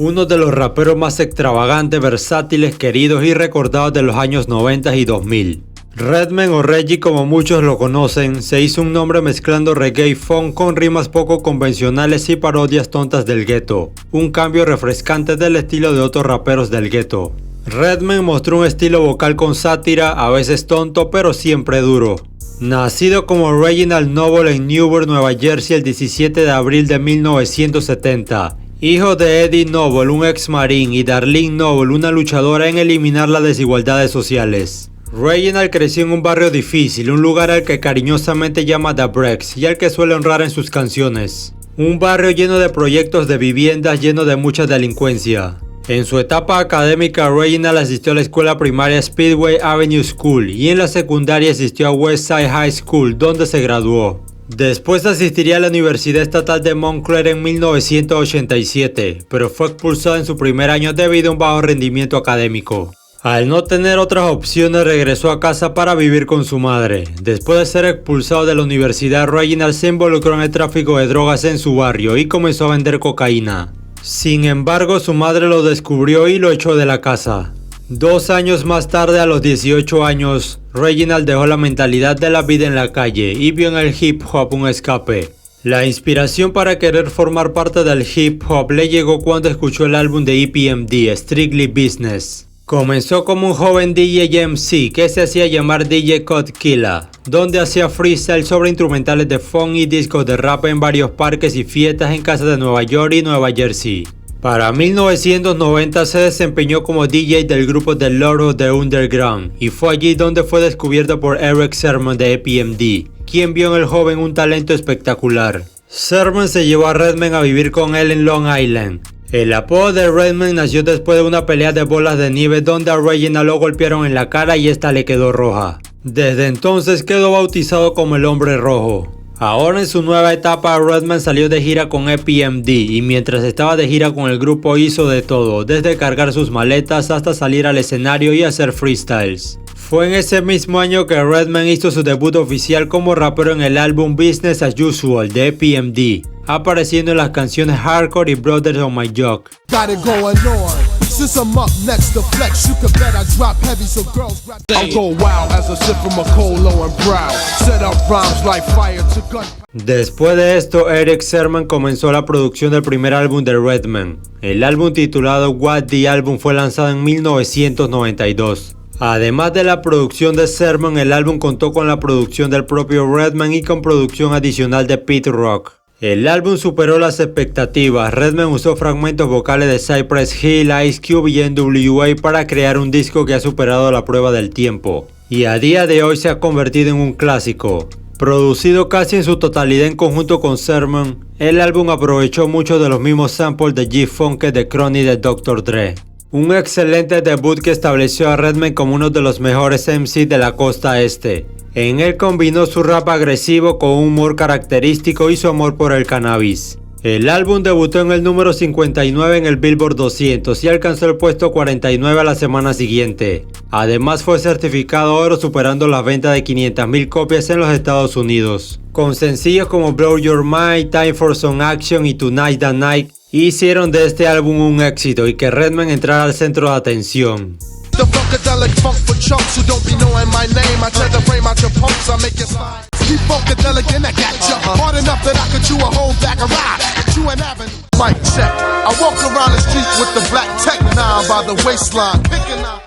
uno de los raperos más extravagantes, versátiles, queridos y recordados de los años 90 y 2000. Redman o Reggie, como muchos lo conocen, se hizo un nombre mezclando reggae y funk con rimas poco convencionales y parodias tontas del gueto, un cambio refrescante del estilo de otros raperos del gueto. Redman mostró un estilo vocal con sátira, a veces tonto pero siempre duro. Nacido como Reginald Noble en Newburgh, Nueva Jersey el 17 de abril de 1970, hijo de Eddie Noble, un ex marín, y Darlene Noble, una luchadora en eliminar las desigualdades sociales. Reginald creció en un barrio difícil, un lugar al que cariñosamente llama The Breaks y al que suele honrar en sus canciones. Un barrio lleno de proyectos de viviendas, lleno de mucha delincuencia. En su etapa académica, Reginald asistió a la escuela primaria Speedway Avenue School y en la secundaria asistió a Westside High School, donde se graduó. Después asistiría a la Universidad Estatal de Montclair en 1987, pero fue expulsado en su primer año debido a un bajo rendimiento académico. Al no tener otras opciones, regresó a casa para vivir con su madre. Después de ser expulsado de la universidad, Reginald se involucró en el tráfico de drogas en su barrio y comenzó a vender cocaína. Sin embargo, su madre lo descubrió y lo echó de la casa. 2 años más tarde, a los 18 años, Reginald dejó la mentalidad de la vida en la calle y vio en el hip hop un escape. La inspiración para querer formar parte del hip hop le llegó cuando escuchó el álbum de EPMD, Strictly Business. Comenzó como un joven DJ MC que se hacía llamar DJ Cut Killer, donde hacía freestyle sobre instrumentales de funk y discos de rap en varios parques y fiestas en casas de Nueva York y Nueva Jersey. Para 1990 se desempeñó como DJ del grupo The Lord of the Underground y fue allí donde fue descubierto por Erick Sermon de EPMD, quien vio en el joven un talento espectacular. Sermon se llevó a Redman a vivir con él en Long Island. El apodo de Redman nació después de una pelea de bolas de nieve donde a Reginald lo golpearon en la cara y esta le quedó roja. Desde entonces quedó bautizado como el Hombre Rojo. Ahora en su nueva etapa, Redman salió de gira con EPMD y mientras estaba de gira con el grupo hizo de todo, desde cargar sus maletas hasta salir al escenario y hacer freestyles. Fue en ese mismo año que Redman hizo su debut oficial como rapero en el álbum Business as Usual de EPMD, apareciendo en las canciones Hardcore y Brothers on My Jock. Después de esto, Erick Sermon comenzó la producción del primer álbum de Redman. El álbum titulado What the Album fue lanzado en 1992. Además de la producción de Sermon, el álbum contó con la producción del propio Redman y con producción adicional de Pete Rock. El álbum superó las expectativas. Redman usó fragmentos vocales de Cypress Hill, Ice Cube y NWA para crear un disco que ha superado la prueba del tiempo y a día de hoy se ha convertido en un clásico. Producido casi en su totalidad en conjunto con Sermon, el álbum aprovechó muchos de los mismos samples de G-Funk de Chronic de Dr. Dre. Un excelente debut que estableció a Redman como uno de los mejores MC de la costa este. En él combinó su rap agresivo con un humor característico y su amor por el cannabis. El álbum debutó en el número 59 en el Billboard 200 y alcanzó el puesto 49 a la semana siguiente. Además fue certificado oro superando la venta de 500,000 copias en los Estados Unidos. Con sencillos como Blow Your Mind, Time for Some Action y Tonight the Night, hicieron de este álbum un éxito y que Redman entrara al centro de atención.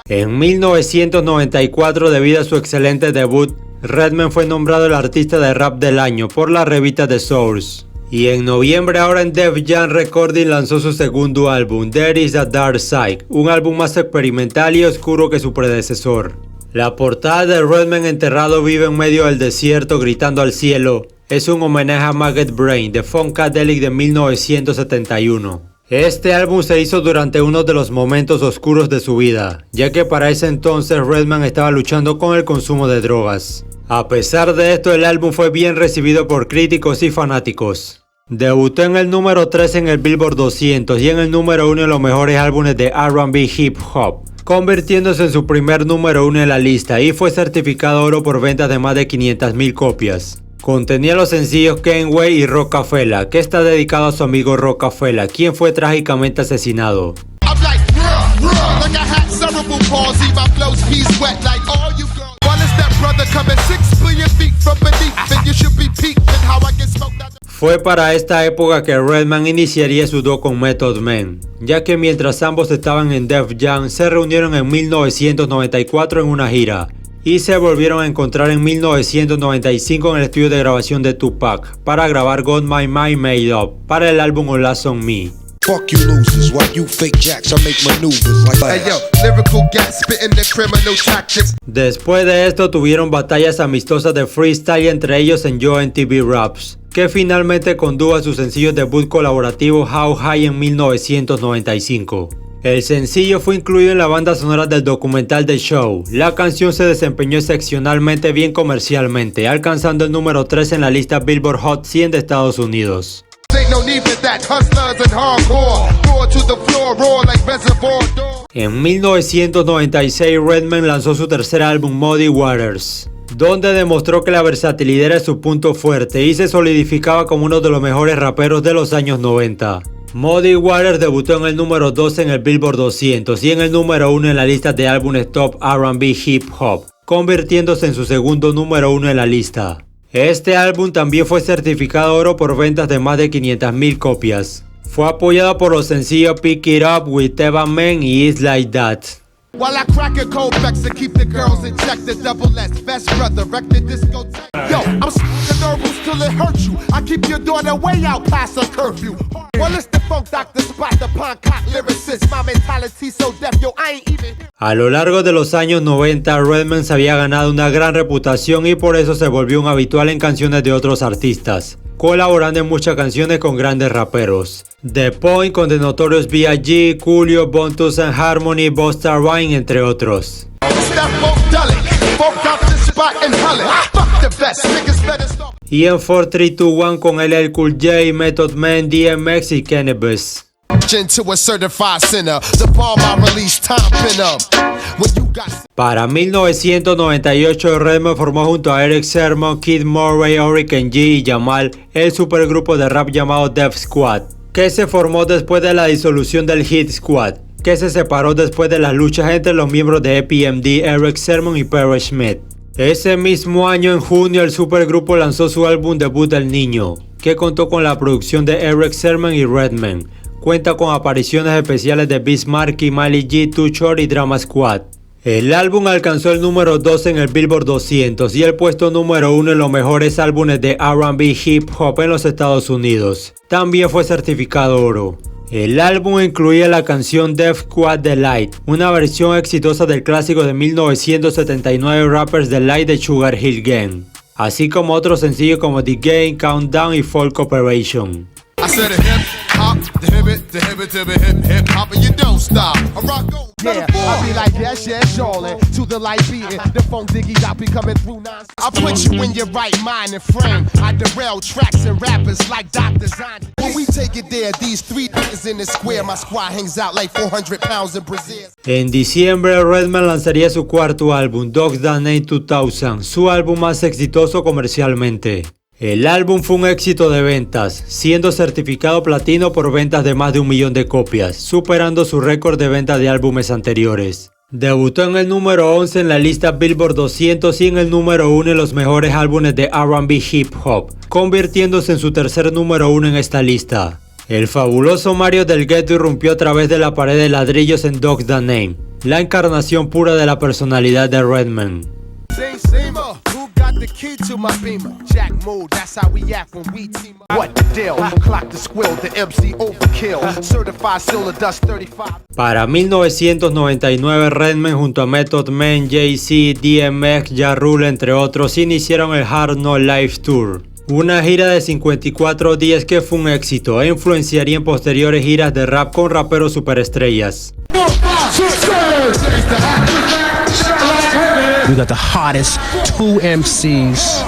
En 1994, debido a su excelente debut, Redman fue nombrado el artista de rap del año por la revista The Source. Y en noviembre, ahora en Def Jam Recording lanzó su segundo álbum, There is a Dark Side, un álbum más experimental y oscuro que su predecesor. La portada de Redman enterrado vive en medio del desierto gritando al cielo es un homenaje a Maggot Brain de Funkadelic de 1971. Este álbum se hizo durante uno de los momentos oscuros de su vida, ya que para ese entonces Redman estaba luchando con el consumo de drogas. A pesar de esto, el álbum fue bien recibido por críticos y fanáticos. Debutó en el número 3 en el Billboard 200 y en el número 1 en los mejores álbumes de R&B Hip Hop, convirtiéndose en su primer número 1 en la lista y fue certificado oro por ventas de más de 500,000 copias. Contenía los sencillos Kenway y Rockefeller, que está dedicado a su amigo Rockefeller, quien fue trágicamente asesinado. Fue para esta época que Redman iniciaría su dúo con Method Man, ya que mientras ambos estaban en Def Jam se reunieron en 1994 en una gira y se volvieron a encontrar en 1995 en el estudio de grabación de Tupac para grabar Got My Mind Made Up para el álbum All Eyes on Me. Fuck you losers, while you fake jacks, I make maneuvers like hey, yo, lyrical gas, spitting the criminal tactics. Después de esto tuvieron batallas amistosas de freestyle, entre ellos en Yo MTV Raps, que finalmente condujo a su sencillo debut colaborativo How High en 1995. El sencillo fue incluido en la banda sonora del documental The Show. La canción se desempeñó excepcionalmente bien comercialmente, alcanzando el número 3 en la lista Billboard Hot 100 de Estados Unidos. En 1996 Redman lanzó su tercer álbum Muddy Waters, donde demostró que la versatilidad era su punto fuerte y se solidificaba como uno de los mejores raperos de los años 90. Muddy Waters debutó en el número 12 en el Billboard 200 y en el número 1 en la lista de álbumes Top R&B Hip Hop, convirtiéndose en su segundo número 1 en la lista. Este álbum también fue certificado oro por ventas de más de 500,000 copias. Fue apoyado por los sencillos Pick It Up, With Evan Man y It's Like That. While I crack a cold vex to keep the girls in check, the double S, best brother, wreck the discotheque. Yo, I'm the nervous till it hurts you. I keep your daughter way out past her curfew. Well, it's the funk doctor spot, the Poncock lyricist. My mentality so deaf, yo, I ain't even. A lo largo de los años 90, Redman se había ganado una gran reputación y por eso se volvió un habitual en canciones de otros artistas, colaborando en muchas canciones con grandes raperos. The Point con The Notorious B.I.G., Coolio, Bone Thugs and Harmony, Busta Rhymes, entre otros. Y en 4-3-2-1 con LL Cool J, Method Man, DMX y Cannabis. Para 1998 Redman formó junto a Erick Sermon, Kid Murray, Hurricane G y Jamal el supergrupo de rap llamado Def Squad, que se formó después de la disolución del Hit Squad, que se separó después de las luchas entre los miembros de EPMD, Erick Sermon y Perry Schmidt. Ese mismo año, en junio, el supergrupo lanzó su álbum debut El Niño, que contó con la producción de Erick Sermon y Redman. Cuenta con apariciones especiales de Bismarck, Miley G, Too Short y Drama Squad. El álbum alcanzó el número 12 en el Billboard 200 y el puesto número 1 en los mejores álbumes de R&B Hip Hop en los Estados Unidos. También fue certificado oro. El álbum incluía la canción Def Squad Delight, una versión exitosa del clásico de 1979 Rappers Delight de Sugar Hill Gang, así como otros sencillos como The Game, Countdown y Folk Operation. Yeah, I be like, yes, yes, Charlotte. To the light beating, the phone diggy got be coming through nonsense. I put you in your right mind and frame. I derail tracks and rappers like Dr. Zahn. When we take it there, these three niggas in the square, my squad hangs out like 400 pounds in Brazil. En diciembre, Redman lanzaría su cuarto álbum, Dogs That Name 2000, su álbum más exitoso comercialmente. El álbum fue un éxito de ventas, siendo certificado platino por ventas de más de 1 millón de copias, superando su récord de ventas de álbumes anteriores. Debutó en el número 11 en la lista Billboard 200 y en el número 1 en los mejores álbumes de R&B Hip Hop, convirtiéndose en su tercer número 1 en esta lista. El fabuloso Mario del Ghetto irrumpió a través de la pared de ladrillos en Dogs That Name, la encarnación pura de la personalidad de Redman. The key to my beamer, Jack Mood, that's how we act when we team up. What the deal? Clock the squill, the MC overkill, certified silver dust 35. Para 1999, Redman junto a Method Man, Jay-Z, DMX, Ja Rule, entre otros, iniciaron el Hard Knock Live Tour, una gira de 54 días que fue un éxito e influenciaría en posteriores giras de rap con raperos superestrellas. We got the hottest two MCs,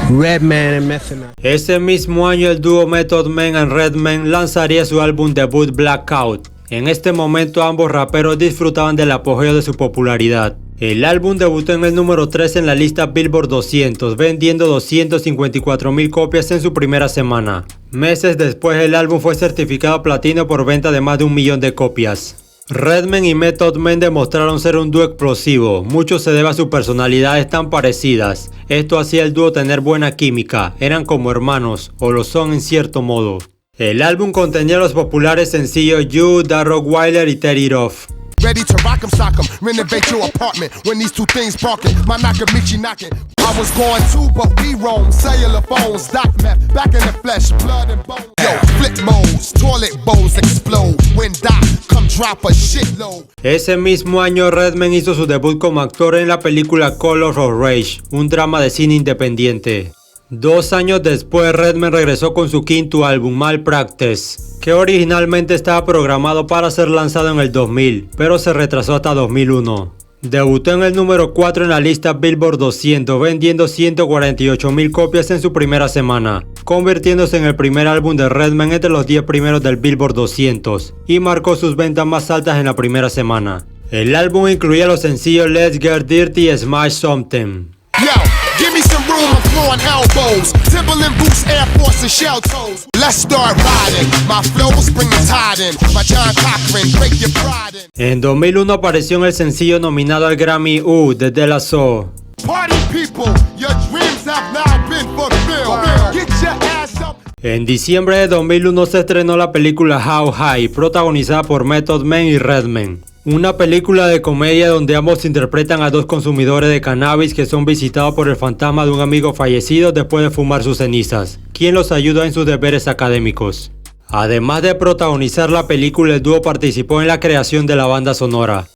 Redman and Method Man. Ese mismo año el dúo Method Man and Redman lanzaría su álbum debut Blackout. En este momento ambos raperos disfrutaban del apogeo de su popularidad. El álbum debutó en el número 3 en la lista Billboard 200, vendiendo 254,000 copias en su primera semana. Meses después, el álbum fue certificado platino por venta de más de 1 millón de copias. Redman y Method Man demostraron ser un dúo explosivo, mucho se debe a sus personalidades tan parecidas. Esto hacía el dúo tener buena química, eran como hermanos, o lo son en cierto modo. El álbum contenía los populares sencillos You, That Rottweiler y Set It Off. Ready to rock 'em, sock 'em, renovate your apartment when these two things parking. My Nakamichi knocking. I was going to, but we roam. Cellular phones, doc meth, back in the flesh, blood and bone. Yo, flip modes, toilet bowls explode. When Doc come drop a shitload. Ese mismo año, Redman hizo su debut como actor en la película Colors of Rage, un drama de cine independiente. 2 años después, Redman regresó con su quinto álbum, Malpractice, que originalmente estaba programado para ser lanzado en el 2000, pero se retrasó hasta 2001. Debutó en el número 4 en la lista Billboard 200, vendiendo 148,000 copias en su primera semana, convirtiéndose en el primer álbum de Redman entre los 10 primeros del Billboard 200, y marcó sus ventas más altas en la primera semana. El álbum incluía los sencillos Let's Get Dirty y Smash Something. Yo, give me some room, I'm throwing elbows. Timberland boots, Air Force and shell toes. Let's start riding. My flows bring the tide in. My John Cochran, break your pride in. En 2001 apareció en el sencillo nominado al Grammy de De La Soul. Party people, your dreams have now been fulfilled. Get your ass up. En diciembre de 2001 se estrenó la película How High, protagonizada por Method Man y Redman. Una película de comedia donde ambos interpretan a 2 consumidores de cannabis que son visitados por el fantasma de un amigo fallecido después de fumar sus cenizas, quien los ayuda en sus deberes académicos. Además de protagonizar la película, el dúo participó en la creación de la banda sonora.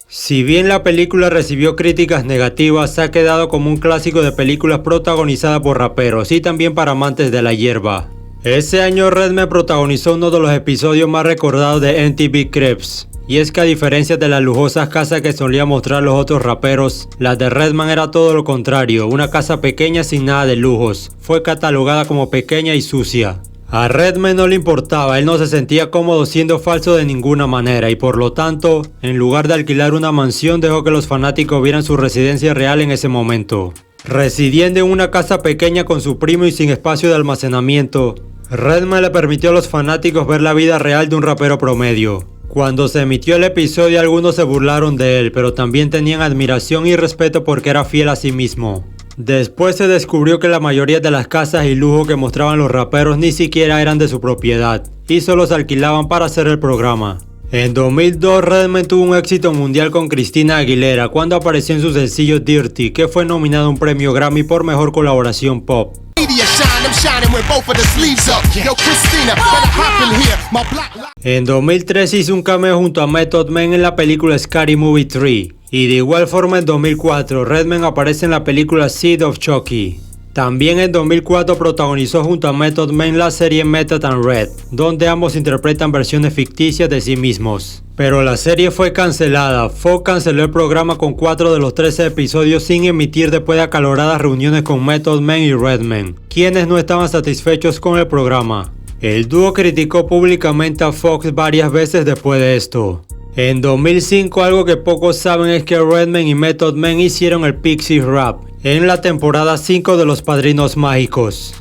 Si bien la película recibió críticas negativas, se ha quedado como un clásico de películas protagonizadas por raperos y también para amantes de la hierba. Ese año Redman protagonizó uno de los episodios más recordados de MTV Cribs. Y es que a diferencia de las lujosas casas que solían mostrar los otros raperos, la de Redman era todo lo contrario, una casa pequeña sin nada de lujos. Fue catalogada como pequeña y sucia. A Redman no le importaba, él no se sentía cómodo siendo falso de ninguna manera y por lo tanto, en lugar de alquilar una mansión, dejó que los fanáticos vieran su residencia real en ese momento. Residiendo en una casa pequeña con su primo y sin espacio de almacenamiento, Redman le permitió a los fanáticos ver la vida real de un rapero promedio. Cuando se emitió el episodio, algunos se burlaron de él, pero también tenían admiración y respeto porque era fiel a sí mismo. Después se descubrió que la mayoría de las casas y lujo que mostraban los raperos ni siquiera eran de su propiedad, y solo se alquilaban para hacer el programa. En 2002, Redman tuvo un éxito mundial con Christina Aguilera cuando apareció en su sencillo Dirty, que fue nominado a un premio Grammy por mejor colaboración pop. En 2003 hizo un cameo junto a Method Man en la película Scary Movie 3. Y de igual forma en 2004, Redman aparece en la película Seed of Chucky. También en 2004 protagonizó junto a Method Man la serie Method and Red, donde ambos interpretan versiones ficticias de sí mismos. Pero la serie fue cancelada. Fox canceló el programa con 4 de los 13 episodios sin emitir después de acaloradas reuniones con Method Man y Redman, quienes no estaban satisfechos con el programa. El dúo criticó públicamente a Fox varias veces después de esto. En 2005, algo que pocos saben es que Redman y Method Man hicieron el Pixie Rap en la temporada 5 de Los Padrinos Mágicos.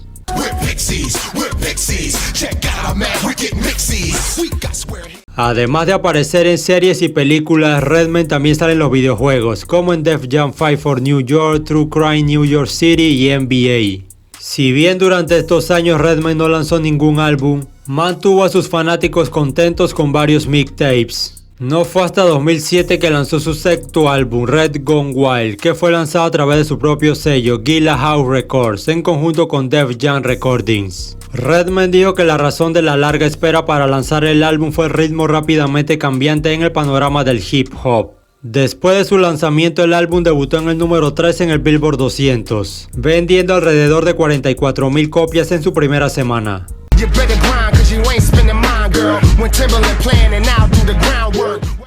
Además de aparecer en series y películas, Redman también sale en los videojuegos, como en Def Jam 5 for New York, True Crime New York City y NBA. Si bien durante estos años Redman no lanzó ningún álbum, mantuvo a sus fanáticos contentos con varios mixtapes. No fue hasta 2007 que lanzó su sexto álbum, Red Gone Wild, que fue lanzado a través de su propio sello, Gila House Records, en conjunto con Def Jam Recordings. Redman dijo que la razón de la larga espera para lanzar el álbum fue el ritmo rápidamente cambiante en el panorama del hip hop. Después de su lanzamiento, el álbum debutó en el número 3 en el Billboard 200, vendiendo alrededor de 44,000 copias en su primera semana.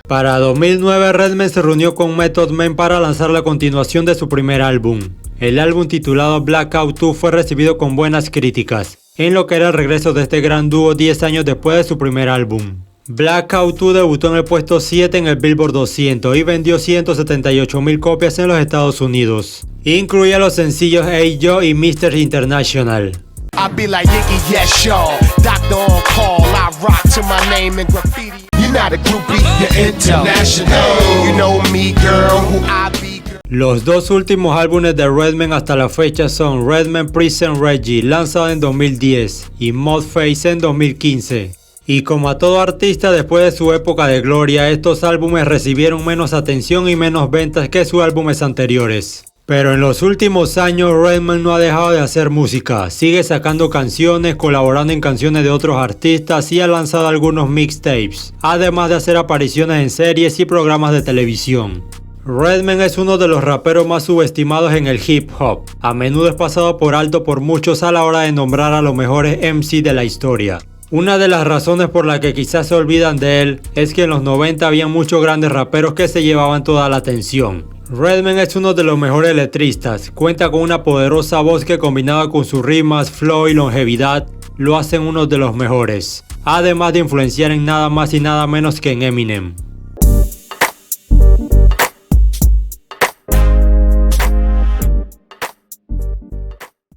Para 2009, Redman se reunió con Method Man para lanzar la continuación de su primer álbum. El álbum titulado Blackout 2 fue recibido con buenas críticas, en lo que era el regreso de este gran dúo 10 años después de su primer álbum. Blackout 2 debutó en el puesto 7 en el Billboard 200 y vendió 178,000 copias en los Estados Unidos. Incluía los sencillos Hey Yo y Mr. International. I be like Iggy, yes, y'all. Doctor on call, I rock to my name in graffiti. You're not a groupie, you're international. You know me, girl, who I be. Los dos últimos álbumes de Redman hasta la fecha son Redman Prison Reggie, lanzado en 2010, y Mudface en 2015. Y como a todo artista después de su época de gloria, estos álbumes recibieron menos atención y menos ventas que sus álbumes anteriores. Pero en los últimos años Redman no ha dejado de hacer música, sigue sacando canciones, colaborando en canciones de otros artistas y ha lanzado algunos mixtapes, además de hacer apariciones en series y programas de televisión. Redman es uno de los raperos más subestimados en el hip hop, a menudo es pasado por alto por muchos a la hora de nombrar a los mejores MC de la historia. Una de las razones por las que quizás se olvidan de él es que en los 90 había muchos grandes raperos que se llevaban toda la atención. Redman es uno de los mejores letristas, cuenta con una poderosa voz que combinada con sus rimas, flow y longevidad lo hacen uno de los mejores, además de influenciar en nada más y nada menos que en Eminem.